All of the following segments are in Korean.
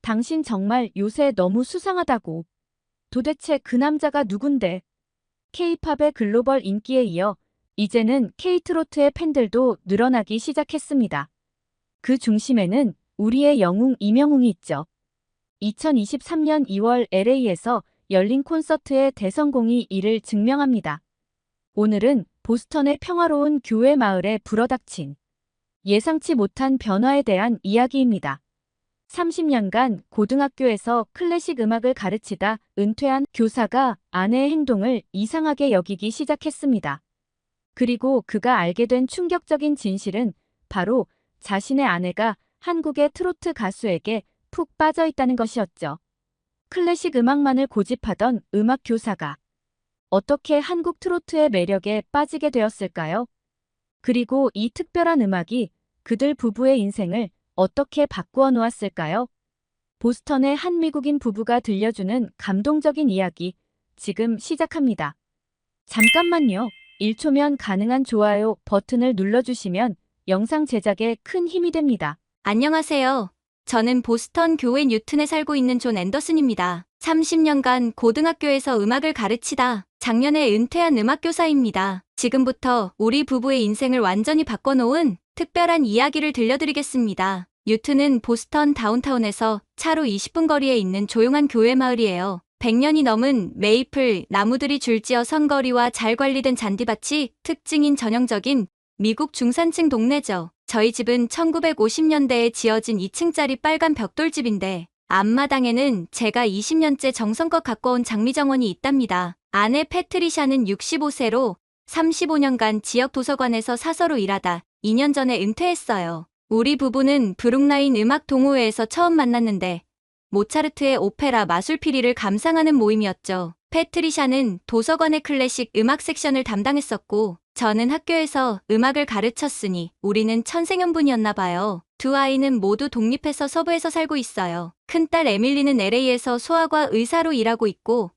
당신 정말 요새 너무 수상하다고. 도대체 그 남자가 누군데? K-팝의 글로벌 인기에 이어 이제는 K-트로트의 팬들도 늘어나기 시작했습니다. 그 중심에는 우리의 영웅 이명웅이 있죠. 2023년 2월 LA에서 열린 콘서트의 대성공이 이를 증명합니다. 오늘은 보스턴의 평화로운 교회 마을에 불어닥친 예상치 못한 변화에 대한 이야기입니다. 30년간 고등학교에서 클래식 음악을 가르치다 은퇴한 교사가 아내의 행동을 이상하게 여기기 시작했습니다. 그리고 그가 알게 된 충격적인 진실은 바로 자신의 아내가 한국의 트로트 가수에게 푹 빠져 있다는 것이었죠. 클래식 음악만을 고집하던 음악 교사가 어떻게 한국 트로트의 매력에 빠지게 되었을까요? 그리고 이 특별한 음악이 그들 부부의 인생을 어떻게 바꾸어 놓았을까요? 보스턴의 한 미국인 부부가 들려주는 감동적인 이야기, 지금 시작합니다. 잠깐만요. 1초면 가능한 좋아요 버튼을 눌러주시면 영상 제작에 큰 힘이 됩니다. 안녕하세요. 저는 보스턴 교회 뉴튼에 살고 있는 존 앤더슨입니다. 30년간 고등학교에서 음악을 가르치다 작년에 은퇴한 음악교사입니다. 지금부터 우리 부부의 인생을 완전히 바꿔놓은 특별한 이야기를 들려드리겠습니다. 뉴튼은 보스턴 다운타운에서 차로 20분 거리에 있는 조용한 교회 마을이에요. 100년이 넘은 메이플 나무들이 줄지어 선 거리와 잘 관리된 잔디밭이 특징인 전형적인 미국 중산층 동네죠. 저희 집은 1950년대에 지어진 2층짜리 빨간 벽돌집인데 앞마당에는 제가 20년째 정성껏 가꿔온 장미정원이 있답니다. 아내 패트리샤는 65세로 35년간 지역 도서관에서 사서로 일하다 2년 전에 은퇴했어요. 우리 부부는 브룩라인 음악 동호회에서 처음 만났는데 모차르트의 오페라 마술피리를 감상하는 모임이었죠. 패트리샤는 도서관의 클래식 음악 섹션을 담당했었고 저는 학교에서 음악을 가르쳤으니 우리는 천생연분이었나 봐요. 두 아이는 모두 독립해서 서부에서 살고 있어요. 큰딸 에밀리는 LA에서 소아과 의사로 일하고 있고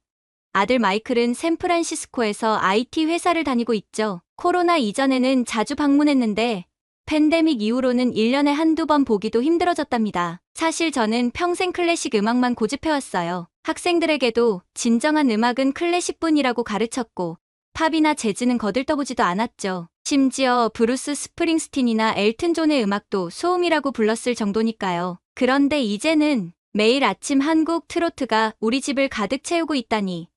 아들 마이클은 샌프란시스코에서 IT 회사를 다니고 있죠. 코로나 이전에는 자주 방문했는데 팬데믹 이후로는 1년에 한두 번 보기도 힘들어졌답니다. 사실 저는 평생 클래식 음악만 고집해왔어요. 학생들에게도 진정한 음악은 클래식뿐이라고 가르쳤고 팝이나 재즈는 거들떠보지도 않았죠. 심지어 브루스 스프링스틴이나 엘튼 존의 음악도 소음이라고 불렀을 정도니까요. 그런데 이제는 매일 아침 한국 트로트가 우리 집을 가득 채우고 있다니.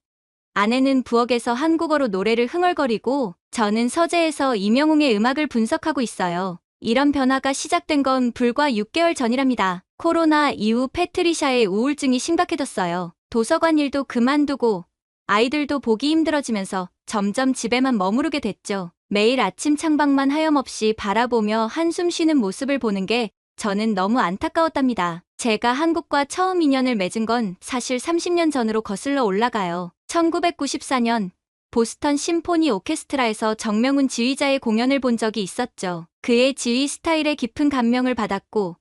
아내는 부엌에서 한국어로 노래를 흥얼거리고 저는 서재에서 이명웅의 음악을 분석하고 있어요. 이런 변화가 시작된 건 불과 6개월 전이랍니다. 코로나 이후 패트리샤의 우울증이 심각해졌어요. 도서관 일도 그만두고 아이들도 보기 힘들어지면서 점점 집에만 머무르게 됐죠. 매일 아침 창밖만 하염없이 바라보며 한숨 쉬는 모습을 보는 게 저는 너무 안타까웠답니다. 제가 한국과 처음 인연을 맺은 건 사실 30년 전으로 거슬러 올라가요. 1994년 보스턴 심포니 오케스트라에서 정명훈 지휘자의 공연을 본 적이 있었죠. 그의 지휘 스타일에 깊은 감명을 받았고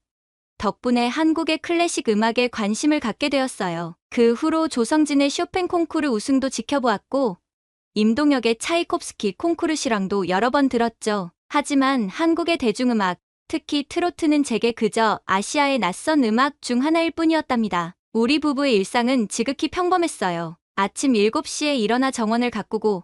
덕분에 한국의 클래식 음악에 관심을 갖게 되었어요. 그 후로 조성진의 쇼팽 콩쿠르 우승도 지켜보았고 임동혁의 차이콥스키 콩쿠르 실황도 여러 번 들었죠. 하지만 한국의 대중음악, 특히 트로트는 제게 그저 아시아의 낯선 음악 중 하나일 뿐이었답니다. 우리 부부의 일상은 지극히 평범했어요. 아침 7시에 일어나 정원을 가꾸고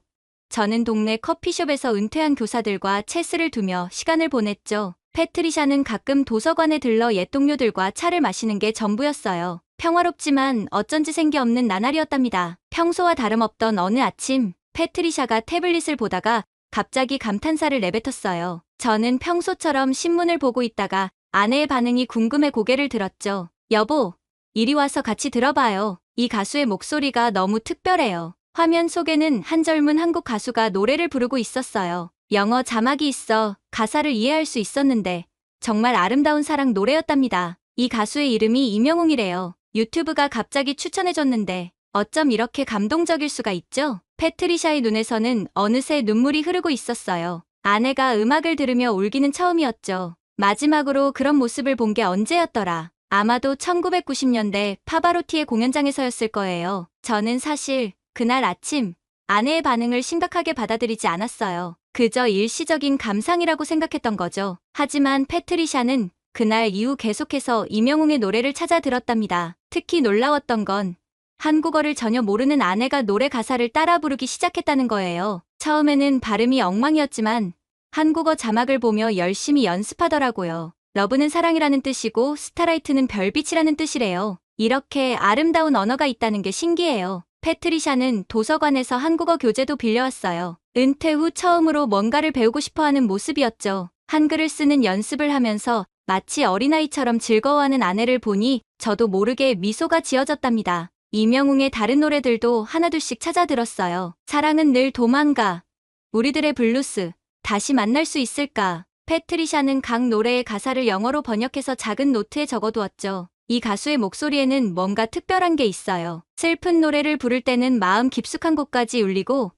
저는 동네 커피숍에서 은퇴한 교사들과 체스를 두며 시간을 보냈죠. 패트리샤는 가끔 도서관에 들러 옛 동료들과 차를 마시는 게 전부였어요. 평화롭지만 어쩐지 생기 없는 나날이었답니다. 평소와 다름없던 어느 아침 패트리샤가 태블릿을 보다가 갑자기 감탄사를 내뱉었어요. 저는 평소처럼 신문을 보고 있다가 아내의 반응이 궁금해 고개를 들었죠. 여보, 이리 와서 같이 들어봐요. 이 가수의 목소리가 너무 특별해요. 화면 속에는 한 젊은 한국 가수가 노래를 부르고 있었어요. 영어 자막이 있어 가사를 이해할 수 있었는데 정말 아름다운 사랑 노래였답니다. 이 가수의 이름이 이명웅이래요. 유튜브가 갑자기 추천해줬는데 어쩜 이렇게 감동적일 수가 있죠? 패트리샤의 눈에서는 어느새 눈물이 흐르고 있었어요. 아내가 음악을 들으며 울기는 처음이었죠. 마지막으로 그런 모습을 본 게 언제였더라. 아마도 1990년대 파바로티의 공연장에서였을 거예요. 저는 사실 그날 아침 아내의 반응을 심각하게 받아들이지 않았어요. 그저 일시적인 감상이라고 생각했던 거죠. 하지만 패트리샤는 그날 이후 계속해서 임영웅의 노래를 찾아 들었답니다. 특히 놀라웠던 건 한국어를 전혀 모르는 아내가 노래 가사를 따라 부르기 시작했다는 거예요. 처음에는 발음이 엉망이었지만 한국어 자막을 보며 열심히 연습하더라고요. 러브는 사랑이라는 뜻이고 스타라이트는 별빛이라는 뜻이래요. 이렇게 아름다운 언어가 있다는 게 신기해요. 패트리샤는 도서관에서 한국어 교재도 빌려왔어요. 은퇴 후 처음으로 뭔가를 배우고 싶어하는 모습이었죠. 한글을 쓰는 연습을 하면서 마치 어린아이처럼 즐거워하는 아내를 보니 저도 모르게 미소가 지어졌답니다. 임영웅의 다른 노래들도 하나둘씩 찾아 들었어요. 사랑은 늘 도망가, 우리들의 블루스, 다시 만날 수 있을까. 패트리샤는 각 노래의 가사를 영어로 번역해서 작은 노트에 적어두었죠. 이 가수의 목소리에는 뭔가 특별한 게 있어요. 슬픈 노래를 부를 때는 마음 깊숙한 곳까지 울리고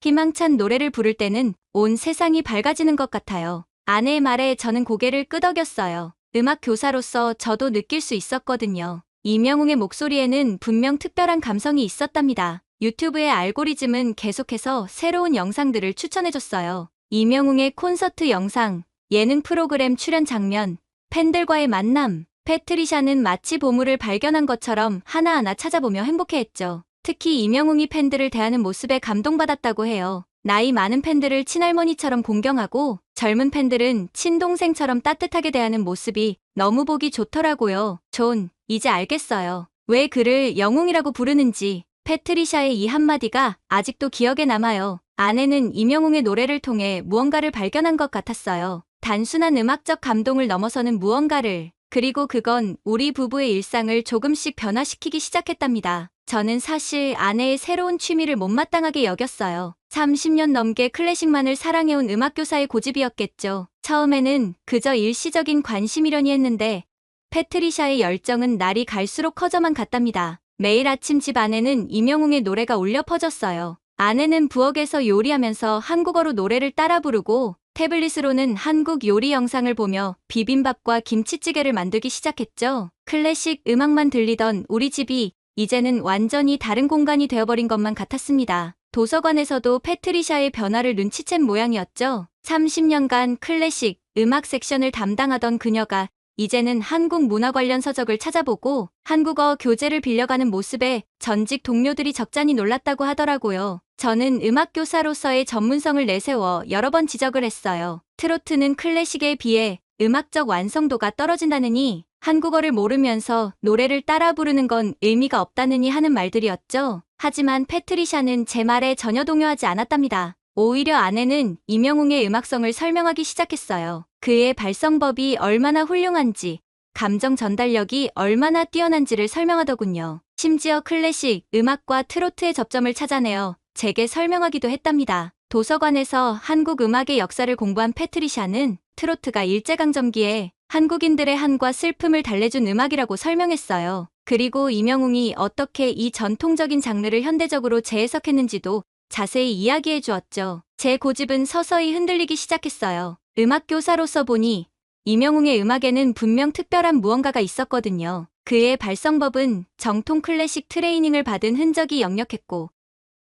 희망찬 노래를 부를 때는 온 세상이 밝아지는 것 같아요. 아내의 말에 저는 고개를 끄덕였어요. 음악 교사로서 저도 느낄 수 있었거든요. 임영웅의 목소리에는 분명 특별한 감성이 있었답니다. 유튜브의 알고리즘은 계속해서 새로운 영상들을 추천해줬어요. 임영웅의 콘서트 영상, 예능 프로그램 출연 장면, 팬들과의 만남. 패트리샤는 마치 보물을 발견한 것처럼 하나하나 찾아보며 행복해했죠. 특히 임영웅이 팬들을 대하는 모습에 감동받았다고 해요. 나이 많은 팬들을 친할머니처럼 공경하고 젊은 팬들은 친동생처럼 따뜻하게 대하는 모습이 너무 보기 좋더라고요. 존, 이제 알겠어요. 왜 그를 영웅이라고 부르는지. 패트리샤의 이 한마디가 아직도 기억에 남아요. 아내는 임영웅의 노래를 통해 무언가를 발견한 것 같았어요. 단순한 음악적 감동을 넘어서는 무언가를. 그리고 그건 우리 부부의 일상을 조금씩 변화시키기 시작했답니다. 저는 사실 아내의 새로운 취미를 못마땅하게 여겼어요. 30년 넘게 클래식만을 사랑해온 음악교사의 고집이었겠죠. 처음에는 그저 일시적인 관심이려니 했는데 패트리샤의 열정은 날이 갈수록 커져만 갔답니다. 매일 아침 집 안에는 임영웅의 노래가 울려 퍼졌어요. 아내는 부엌에서 요리하면서 한국어로 노래를 따라 부르고 태블릿으로는 한국 요리 영상을 보며 비빔밥과 김치찌개를 만들기 시작했죠. 클래식 음악만 들리던 우리 집이 이제는 완전히 다른 공간이 되어버린 것만 같았습니다. 도서관에서도 패트리샤의 변화를 눈치챈 모양이었죠. 30년간 클래식 음악 섹션을 담당하던 그녀가 이제는 한국 문화 관련 서적을 찾아보고 한국어 교재를 빌려가는 모습에 전직 동료들이 적잖이 놀랐다고 하더라고요. 저는 음악교사로서의 전문성을 내세워 여러 번 지적을 했어요. 트로트는 클래식에 비해 음악적 완성도가 떨어진다느니 한국어를 모르면서 노래를 따라 부르는 건 의미가 없다느니 하는 말들이었죠. 하지만 패트리샤는 제 말에 전혀 동요하지 않았답니다. 오히려 아내는 임영웅의 음악성을 설명하기 시작했어요. 그의 발성법이 얼마나 훌륭한지, 감정 전달력이 얼마나 뛰어난지를 설명하더군요. 심지어 클래식 음악과 트로트의 접점을 찾아내어 제게 설명하기도 했답니다. 도서관에서 한국 음악의 역사를 공부한 패트리샤는 트로트가 일제강점기에 한국인들의 한과 슬픔을 달래준 음악이라고 설명했어요. 그리고 임영웅이 어떻게 이 전통적인 장르를 현대적으로 재해석했는지도 자세히 이야기해 주었죠. 제 고집은 서서히 흔들리기 시작했어요. 음악교사로서 보니 임영웅의 음악에는 분명 특별한 무언가가 있었거든요. 그의 발성법은 정통 클래식 트레이닝을 받은 흔적이 역력했고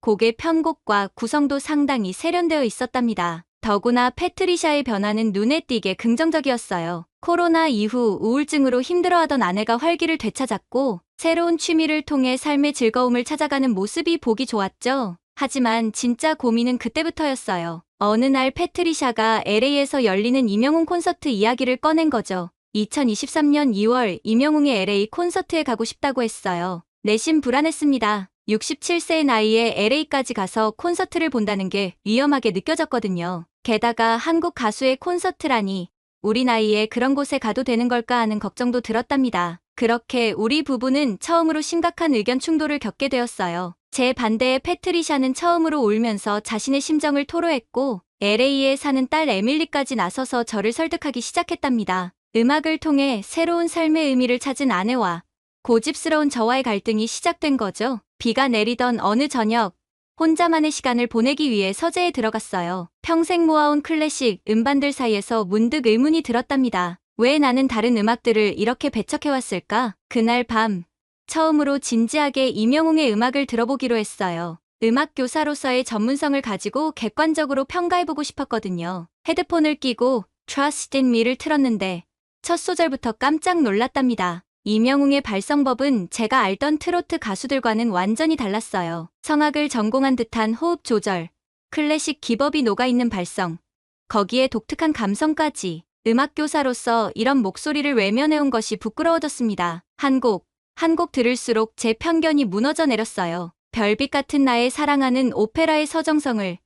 곡의 편곡과 구성도 상당히 세련되어 있었답니다. 더구나 패트리샤의 변화는 눈에 띄게 긍정적이었어요. 코로나 이후 우울증으로 힘들어하던 아내가 활기를 되찾았고 새로운 취미를 통해 삶의 즐거움을 찾아가는 모습이 보기 좋았죠. 하지만 진짜 고민은 그때부터였어요. 어느 날 패트리샤가 LA에서 열리는 임영웅 콘서트 이야기를 꺼낸 거죠. 2023년 2월 임영웅의 LA 콘서트에 가고 싶다고 했어요. 내심 불안했습니다. 67세의 나이에 LA까지 가서 콘서트를 본다는 게 위험하게 느껴졌거든요. 게다가 한국 가수의 콘서트라니 우리 나이에 그런 곳에 가도 되는 걸까 하는 걱정도 들었답니다. 그렇게 우리 부부는 처음으로 심각한 의견 충돌을 겪게 되었어요. 제 반대에 패트리샤는 처음으로 울면서 자신의 심정을 토로했고 LA에 사는 딸 에밀리까지 나서서 저를 설득하기 시작했답니다. 음악을 통해 새로운 삶의 의미를 찾은 아내와 고집스러운 저와의 갈등이 시작된 거죠. 비가 내리던 어느 저녁, 혼자만의 시간을 보내기 위해 서재에 들어갔어요. 평생 모아온 클래식 음반들 사이에서 문득 의문이 들었답니다. 왜 나는 다른 음악들을 이렇게 배척해왔을까? 그날 밤, 처음으로 진지하게 임영웅의 음악을 들어보기로 했어요. 음악 교사로서의 전문성을 가지고 객관적으로 평가해보고 싶었거든요. 헤드폰을 끼고 Trust in Me를 틀었는데 첫 소절부터 깜짝 놀랐답니다. 이명웅의 발성법은 제가 알던 트로트 가수들과는 완전히 달랐어요. 성악을 전공한 듯한 호흡 조절, 클래식 기법이 녹아있는 발성, 거기에 독특한 감성까지. 음악교사로서 이런 목소리를 외면해온 것이 부끄러워졌습니다. 한 곡 들을수록 제 편견이 무너져 내렸어요. 별빛 같은 나의 사랑하는 오페라의 서정성을,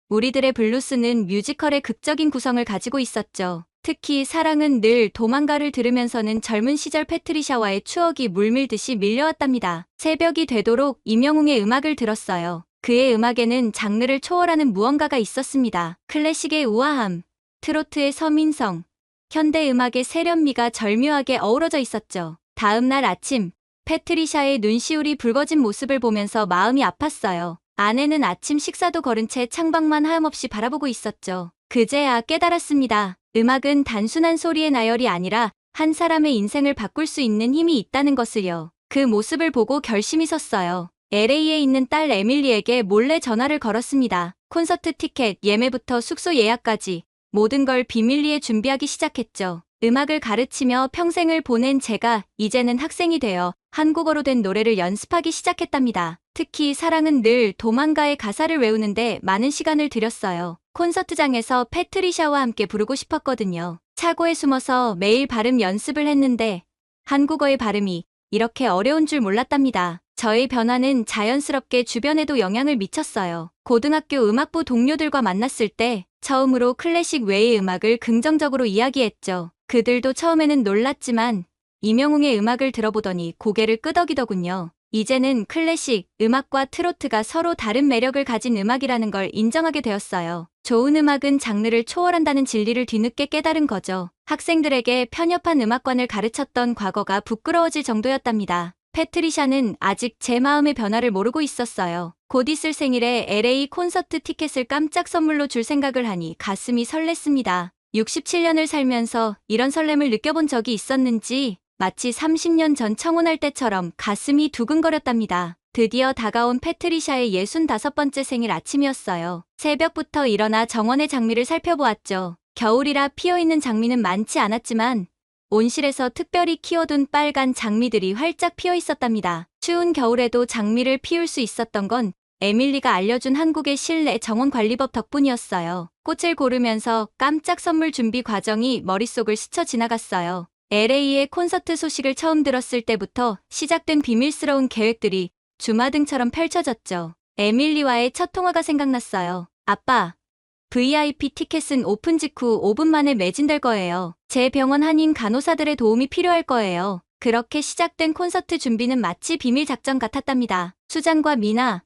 우리들의 블루스는 뮤지컬의 극적인 구성을 가지고 있었죠. 특히 사랑은 늘 도망가를 들으면서는 젊은 시절 패트리샤와의 추억이 물밀듯이 밀려왔답니다. 새벽이 되도록 이명웅의 음악을 들었어요. 그의 음악에는 장르를 초월하는 무언가가 있었습니다. 클래식의 우아함, 트로트의 서민성, 현대 음악의 세련미가 절묘하게 어우러져 있었죠. 다음 날 아침, 패트리샤의 눈시울이 붉어진 모습을 보면서 마음이 아팠어요. 아내는 아침 식사도 거른 채 창밖만 하염없이 바라보고 있었죠. 그제야 깨달았습니다. 음악은 단순한 소리의 나열이 아니라 한 사람의 인생을 바꿀 수 있는 힘이 있다는 것을요. 그 모습을 보고 결심이 섰어요. LA에 있는 딸 에밀리에게 몰래 전화를 걸었습니다. 콘서트 티켓 예매부터 숙소 예약까지 모든 걸 비밀리에 준비하기 시작했죠. 음악을 가르치며 평생을 보낸 제가 이제는 학생이 되어 한국어로 된 노래를 연습하기 시작했답니다. 특히 사랑은 늘 도망가의 가사를 외우는데 많은 시간을 들였어요. 콘서트장에서 패트리샤와 함께 부르고 싶었거든요. 차고에 숨어서 매일 발음 연습을 했는데 한국어의 발음이 이렇게 어려운 줄 몰랐답니다. 저의 변화는 자연스럽게 주변에도 영향을 미쳤어요. 고등학교 음악부 동료들과 만났을 때 처음으로 클래식 외의 음악을 긍정적으로 이야기했죠. 그들도 처음에는 놀랐지만 이명웅의 음악을 들어보더니 고개를 끄덕이더군요. 이제는 클래식 음악과 트로트가 서로 다른 매력을 가진 음악이라는 걸 인정하게 되었어요. 좋은 음악은 장르를 초월한다는 진리를 뒤늦게 깨달은 거죠. 학생들에게 편협한 음악관을 가르쳤던 과거가 부끄러워질 정도였답니다. 패트리샤는 아직 제 마음의 변화를 모르고 있었어요. 곧 있을 생일에 LA 콘서트 티켓을 깜짝 선물로 줄 생각을 하니 가슴이 설렜습니다. 67년을 살면서 이런 설렘을 느껴본 적이 있었는지 마치 30년 전 청혼할 때처럼 가슴이 두근거렸답니다. 드디어 다가온 패트리샤의 65번째 생일 아침이었어요. 새벽부터 일어나 정원의 장미를 살펴보았죠. 겨울이라 피어있는 장미는 많지 않았지만 온실에서 특별히 키워둔 빨간 장미들이 활짝 피어 있었답니다. 추운 겨울에도 장미를 피울 수 있었던 건 에밀리가 알려준 한국의 실내 정원 관리법 덕분이었어요. 꽃을 고르면서 깜짝 선물 준비 과정이 머릿속을 스쳐 지나갔어요. LA의 콘서트 소식을 처음 들었을 때부터 시작된 비밀스러운 계획들이 주마등처럼 펼쳐졌죠. 에밀리와의 첫 통화가 생각났어요. 아빠, VIP 티켓은 오픈 직후 5분 만에 매진될 거예요. 제 병원 한인 간호사들의 도움이 필요할 거예요. 그렇게 시작된 콘서트 준비는 마치 비밀 작전 같았답니다. 수장과 미나,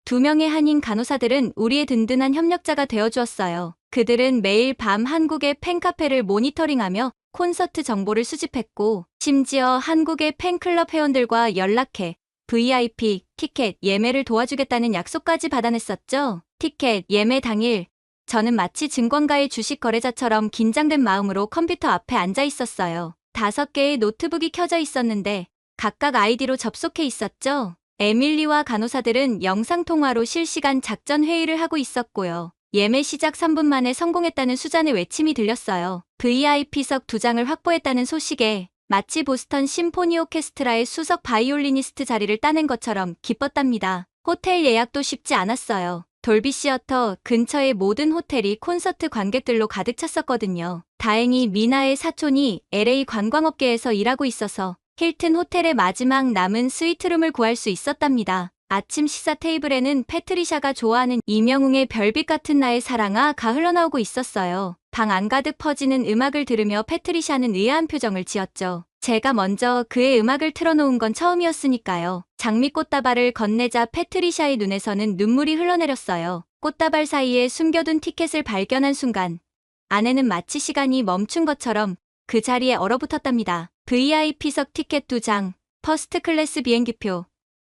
2명의 한인 간호사들은 우리의 든든한 협력자가 되어주었어요. 그들은 매일 밤 한국의 팬카페를 모니터링하며 콘서트 정보를 수집했고 심지어 한국의 팬클럽 회원들과 연락해 VIP 티켓 예매를 도와주겠다는 약속까지 받아냈었죠. 티켓 예매 당일 저는 마치 증권가의 주식 거래자처럼 긴장된 마음으로 컴퓨터 앞에 앉아 있었어요. 5개의 노트북이 켜져 있었는데 각각 아이디로 접속해 있었죠. 에밀리와 간호사들은 영상통화로 실시간 작전 회의를 하고 있었고요. 예매 시작 3분 만에 성공했다는 수잔의 외침이 들렸어요. VIP석 2장을 확보했다는 소식에 마치 보스턴 심포니 오케스트라의 수석 바이올리니스트 자리를 따낸 것처럼 기뻤답니다. 호텔 예약도 쉽지 않았어요. 돌비 시어터 근처의 모든 호텔이 콘서트 관객들로 가득 찼었거든요. 다행히 미나의 사촌이 LA 관광업계에서 일하고 있어서 힐튼 호텔의 마지막 남은 스위트룸을 구할 수 있었답니다. 아침 식사 테이블에는 패트리샤가 좋아하는 이명웅의 별빛 같은 나의 사랑아가 흘러나오고 있었어요. 방 안가득 퍼지는 음악을 들으며 패트리샤는 의아한 표정을 지었죠. 제가 먼저 그의 음악을 틀어놓은 건 처음이었으니까요. 장미꽃다발을 건네자 패트리샤의 눈에서는 눈물이 흘러내렸어요. 꽃다발 사이에 숨겨둔 티켓을 발견한 순간 아내는 마치 시간이 멈춘 것처럼 그 자리에 얼어붙었답니다. VIP석 티켓 2장, 퍼스트 클래스 비행기표,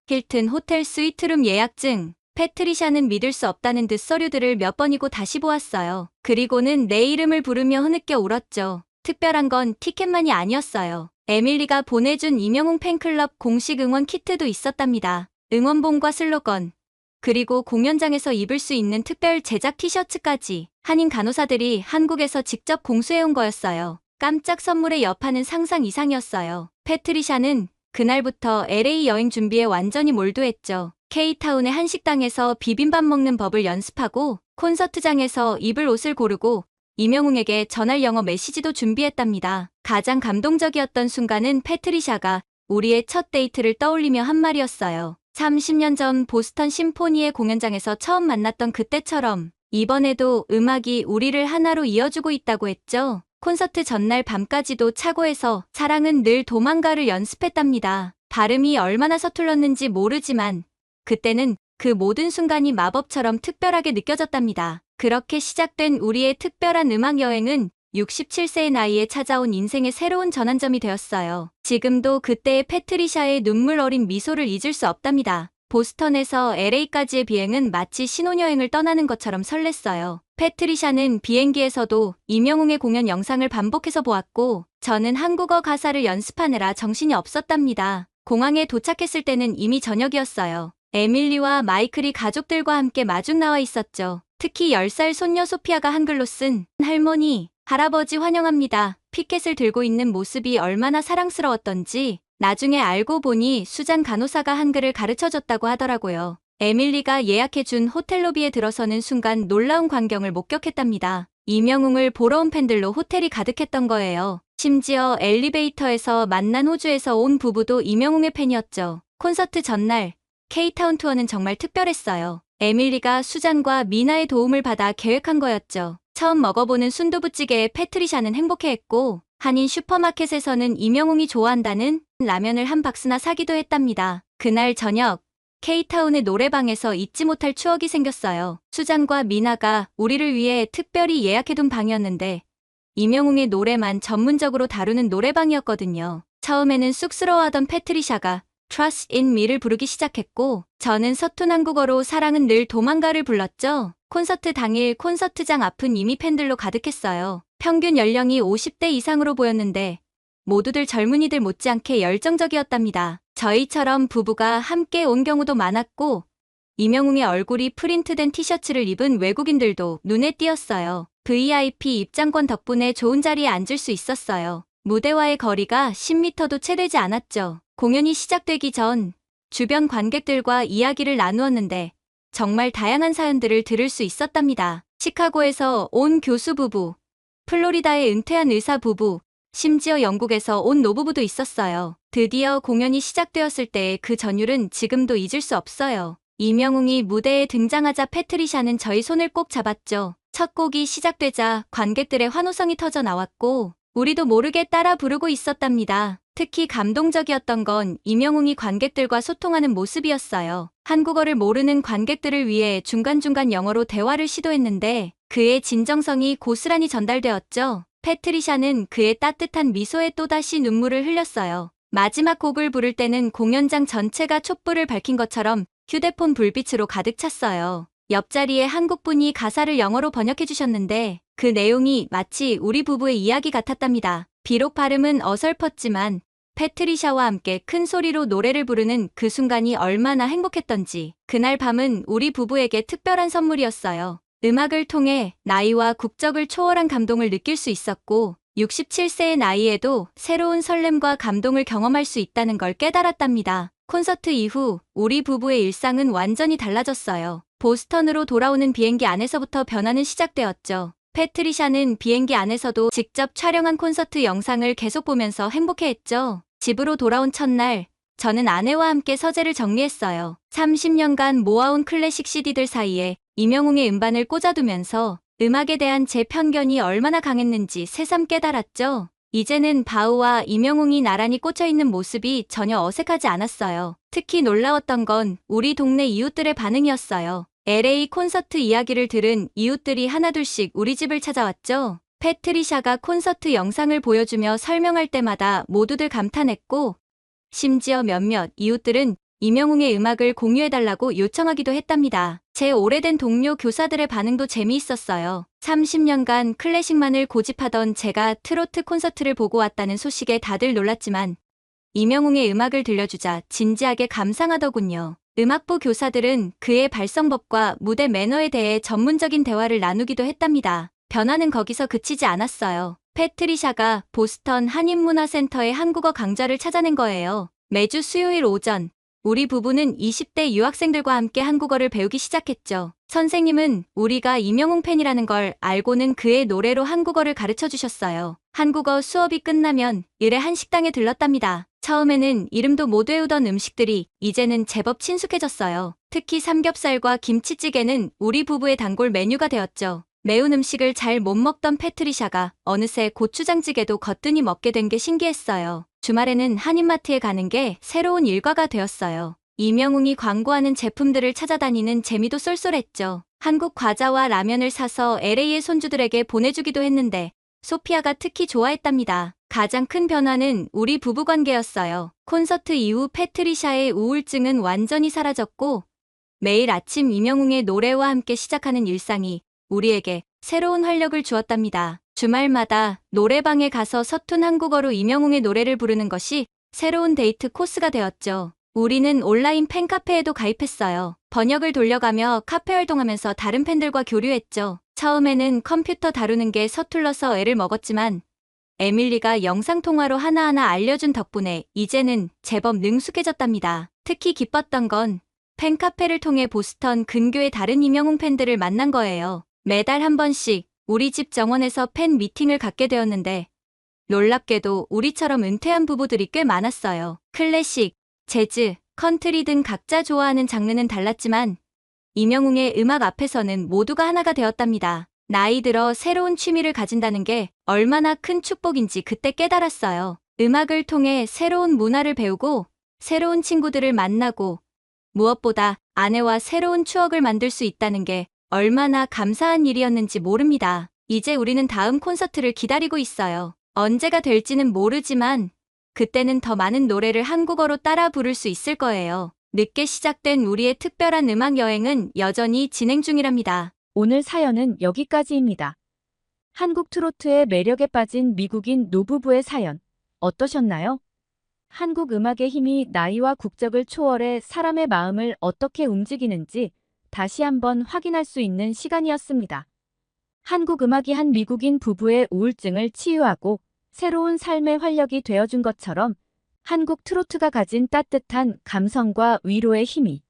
힐튼 호텔 스위트룸 예약증. 패트리샤는 믿을 수 없다는 듯 서류들을 몇 번이고 다시 보았어요. 그리고는 내 이름을 부르며 흐느껴 울었죠. 특별한 건 티켓만이 아니었어요. 에밀리가 보내준 이명웅 팬클럽 공식 응원 키트도 있었답니다. 응원봉과 슬로건, 그리고 공연장에서 입을 수 있는 특별 제작 티셔츠까지 한인 간호사들이 한국에서 직접 공수해온 거였어요. 깜짝 선물의 여파는 상상 이상이었어요. 패트리샤는 그날부터 LA 여행 준비에 완전히 몰두했죠. K타운의 한식당에서 비빔밥 먹는 법을 연습하고 콘서트장에서 입을 옷을 고르고 임영웅에게 전할 영어 메시지도 준비했답니다. 가장 감동적이었던 순간은 패트리샤가 우리의 첫 데이트를 떠올리며 한 말이었어요. 30년 전 보스턴 심포니의 공연장에서 처음 만났던 그때처럼 이번에도 음악이 우리를 하나로 이어주고 있다고 했죠. 콘서트 전날 밤까지도 차고에서 사랑은 늘 도망가를 연습했답니다. 발음이 얼마나 서툴렀는지 모르지만 그때는 그 모든 순간이 마법처럼 특별하게 느껴졌답니다. 그렇게 시작된 우리의 특별한 음악 여행은 67세의 나이에 찾아온 인생의 새로운 전환점이 되었어요. 지금도 그때의 패트리샤의 눈물 어린 미소를 잊을 수 없답니다. 보스턴에서 LA까지의 비행은 마치 신혼여행을 떠나는 것처럼 설렜어요. 패트리샤는 비행기에서도 임영웅의 공연 영상을 반복해서 보았고 저는 한국어 가사를 연습하느라 정신이 없었답니다. 공항에 도착했을 때는 이미 저녁이었어요. 에밀리와 마이클이 가족들과 함께 마중 나와 있었죠. 특히 10살 손녀 소피아가 한글로 쓴 할머니, 할아버지 환영합니다. 피켓을 들고 있는 모습이 얼마나 사랑스러웠던지 나중에 알고 보니 수잔 간호사가 한글을 가르쳐줬다고 하더라고요. 에밀리가 예약해준 호텔 로비에 들어서는 순간 놀라운 광경을 목격했답니다. 임영웅을 보러 온 팬들로 호텔이 가득했던 거예요. 심지어 엘리베이터에서 만난 호주에서 온 부부도 임영웅의 팬이었죠. 콘서트 전날 K타운 투어는 정말 특별했어요. 에밀리가 수잔과 미나의 도움을 받아 계획한 거였죠. 처음 먹어보는 순두부찌개에 패트리샤는 행복해했고 한인 슈퍼마켓에서는 임영웅이 좋아한다는 라면을 한 박스나 사기도 했답니다. 그날 저녁 K타운의 노래방에서 잊지 못할 추억이 생겼어요. 수잔과 미나가 우리를 위해 특별히 예약해둔 방이었는데 임영웅의 노래만 전문적으로 다루는 노래방이었거든요. 처음에는 쑥스러워하던 패트리샤가 Trust in me를 부르기 시작했고 저는 서툰 한국어로 사랑은 늘 도망가를 불렀죠. 콘서트 당일 콘서트장 앞은 이미 팬들로 가득했어요. 평균 연령이 50대 이상으로 보였는데 모두들 젊은이들 못지않게 열정적이었답니다. 저희처럼 부부가 함께 온 경우도 많았고 임영웅의 얼굴이 프린트된 티셔츠를 입은 외국인들도 눈에 띄었어요. VIP 입장권 덕분에 좋은 자리에 앉을 수 있었어요. 무대와의 거리가 10m도 채 되지 않았죠. 공연이 시작되기 전 주변 관객들과 이야기를 나누었는데 정말 다양한 사연들을 들을 수 있었답니다. 시카고에서 온 교수 부부, 플로리다에 은퇴한 의사 부부, 심지어 영국에서 온 노부부도 있었어요. 드디어 공연이 시작되었을 때의 그 전율은 지금도 잊을 수 없어요. 임영웅이 무대에 등장하자 패트리샤는 저희 손을 꼭 잡았죠. 첫 곡이 시작되자 관객들의 환호성이 터져 나왔고 우리도 모르게 따라 부르고 있었답니다. 특히 감동적이었던 건 임영웅이 관객들과 소통하는 모습이었어요. 한국어를 모르는 관객들을 위해 중간중간 영어로 대화를 시도했는데 그의 진정성이 고스란히 전달되었죠. 패트리샤는 그의 따뜻한 미소에 또다시 눈물을 흘렸어요. 마지막 곡을 부를 때는 공연장 전체가 촛불을 밝힌 것처럼 휴대폰 불빛으로 가득 찼어요. 옆자리에 한국분이 가사를 영어로 번역해 주셨는데 그 내용이 마치 우리 부부의 이야기 같았답니다. 비록 발음은 어설펐지만 패트리샤와 함께 큰 소리로 노래를 부르는 그 순간이 얼마나 행복했던지 그날 밤은 우리 부부에게 특별한 선물이었어요. 음악을 통해 나이와 국적을 초월한 감동을 느낄 수 있었고 67세의 나이에도 새로운 설렘과 감동을 경험할 수 있다는 걸 깨달았답니다. 콘서트 이후 우리 부부의 일상은 완전히 달라졌어요. 보스턴으로 돌아오는 비행기 안에서부터 변화는 시작되었죠. 패트리샤는 비행기 안에서도 직접 촬영한 콘서트 영상을 계속 보면서 행복해했죠. 집으로 돌아온 첫날, 저는 아내와 함께 서재를 정리했어요. 30년간 모아온 클래식 CD들 사이에 임영웅의 음반을 꽂아두면서 음악에 대한 제 편견이 얼마나 강했는지 새삼 깨달았죠. 이제는 바우와 임영웅이 나란히 꽂혀있는 모습이 전혀 어색하지 않았어요. 특히 놀라웠던 건 우리 동네 이웃들의 반응이었어요. LA 콘서트 이야기를 들은 이웃들이 하나둘씩 우리 집을 찾아왔죠. 패트리샤가 콘서트 영상을 보여주며 설명할 때마다 모두들 감탄했고 심지어 몇몇 이웃들은 임영웅의 음악을 공유해달라고 요청하기도 했답니다. 제 오래된 동료 교사들의 반응도 재미있었어요. 30년간 클래식만을 고집하던 제가 트로트 콘서트를 보고 왔다는 소식에 다들 놀랐지만 임영웅의 음악을 들려주자 진지하게 감상하더군요. 음악부 교사들은 그의 발성법과 무대 매너에 대해 전문적인 대화를 나누기도 했답니다. 변화는 거기서 그치지 않았어요. 패트리샤가 보스턴 한인문화센터의 한국어 강좌를 찾아낸 거예요. 매주 수요일 오전, 우리 부부는 20대 유학생들과 함께 한국어를 배우기 시작했죠. 선생님은 우리가 이명웅 팬이라는 걸 알고는 그의 노래로 한국어를 가르쳐 주셨어요. 한국어 수업이 끝나면 일에 한 식당에 들렀답니다. 처음에는 이름도 못 외우던 음식들이 이제는 제법 친숙해졌어요. 특히 삼겹살과 김치찌개는 우리 부부의 단골 메뉴가 되었죠. 매운 음식을 잘 못 먹던 패트리샤가 어느새 고추장찌개도 거뜬히 먹게 된 게 신기했어요. 주말에는 한인마트에 가는 게 새로운 일과가 되었어요. 이명웅이 광고하는 제품들을 찾아다니는 재미도 쏠쏠했죠. 한국 과자와 라면을 사서 LA의 손주들에게 보내주기도 했는데 소피아가 특히 좋아했답니다. 가장 큰 변화는 우리 부부 관계였어요. 콘서트 이후 패트리샤의 우울증은 완전히 사라졌고 매일 아침 이명웅의 노래와 함께 시작하는 일상이 우리에게 새로운 활력을 주었답니다. 주말마다 노래방에 가서 서툰 한국어로 이명웅의 노래를 부르는 것이 새로운 데이트 코스가 되었죠. 우리는 온라인 팬카페에도 가입했어요. 번역을 돌려가며 카페 활동하면서 다른 팬들과 교류했죠. 처음에는 컴퓨터 다루는 게 서툴러서 애를 먹었지만 에밀리가 영상통화로 하나하나 알려준 덕분에 이제는 제법 능숙해졌답니다. 특히 기뻤던 건 팬카페를 통해 보스턴 근교의 다른 이명웅 팬들을 만난 거예요. 매달 한 번씩 우리 집 정원에서 팬 미팅을 갖게 되었는데 놀랍게도 우리처럼 은퇴한 부부들이 꽤 많았어요. 클래식, 재즈, 컨트리 등 각자 좋아하는 장르는 달랐지만 이명웅의 음악 앞에서는 모두가 하나가 되었답니다. 나이 들어 새로운 취미를 가진다는 게 얼마나 큰 축복인지 그때 깨달았어요. 음악을 통해 새로운 문화를 배우고 새로운 친구들을 만나고 무엇보다 아내와 새로운 추억을 만들 수 있다는 게 얼마나 감사한 일이었는지 모릅니다. 이제 우리는 다음 콘서트를 기다리고 있어요. 언제가 될지는 모르지만 그때는 더 많은 노래를 한국어로 따라 부를 수 있을 거예요. 늦게 시작된 우리의 특별한 음악 여행은 여전히 진행 중이랍니다. 오늘 사연은 여기까지입니다. 한국 트로트의 매력에 빠진 미국인 노부부의 사연 어떠셨나요? 한국 음악의 힘이 나이와 국적을 초월해 사람의 마음을 어떻게 움직이는지 다시 한번 확인할 수 있는 시간이었습니다. 한국 음악이 한 미국인 부부의 우울증을 치유하고 새로운 삶의 활력이 되어준 것처럼 한국 트로트가 가진 따뜻한 감성과 위로의 힘이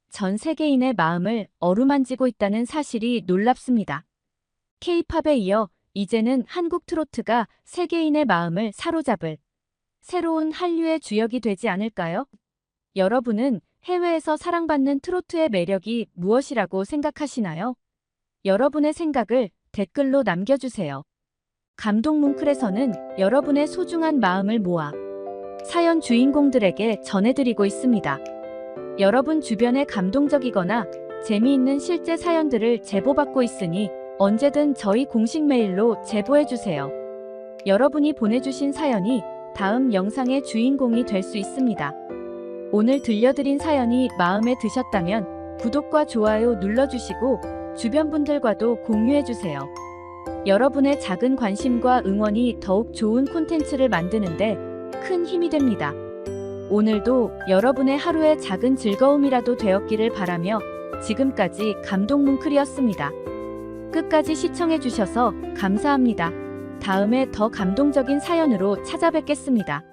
전 세계인의 마음을 어루만지고 있다는 사실이 놀랍습니다. K-팝에 이어 이제는 한국 트로트가 세계인의 마음을 사로잡을 새로운 한류의 주역이 되지 않을까요? 여러분은 해외에서 사랑받는 트로트의 매력이 무엇이라고 생각하시나요? 여러분의 생각을 댓글로 남겨주세요. 감동뭉클에서는 여러분의 소중한 마음을 모아 사연 주인공들에게 전해드리고 있습니다. 여러분 주변에 감동적이거나 재미있는 실제 사연들을 제보받고 있으니 언제든 저희 공식 메일로 제보해주세요. 여러분이 보내주신 사연이 다음 영상의 주인공이 될 수 있습니다. 오늘 들려드린 사연이 마음에 드셨다면 구독과 좋아요 눌러주시고 주변 분들과도 공유해주세요. 여러분의 작은 관심과 응원이 더욱 좋은 콘텐츠를 만드는데 큰 힘이 됩니다. 오늘도 여러분의 하루의 작은 즐거움이라도 되었기를 바라며 지금까지 감동뭉클이었습니다. 끝까지 시청해주셔서 감사합니다. 다음에 더 감동적인 사연으로 찾아뵙겠습니다.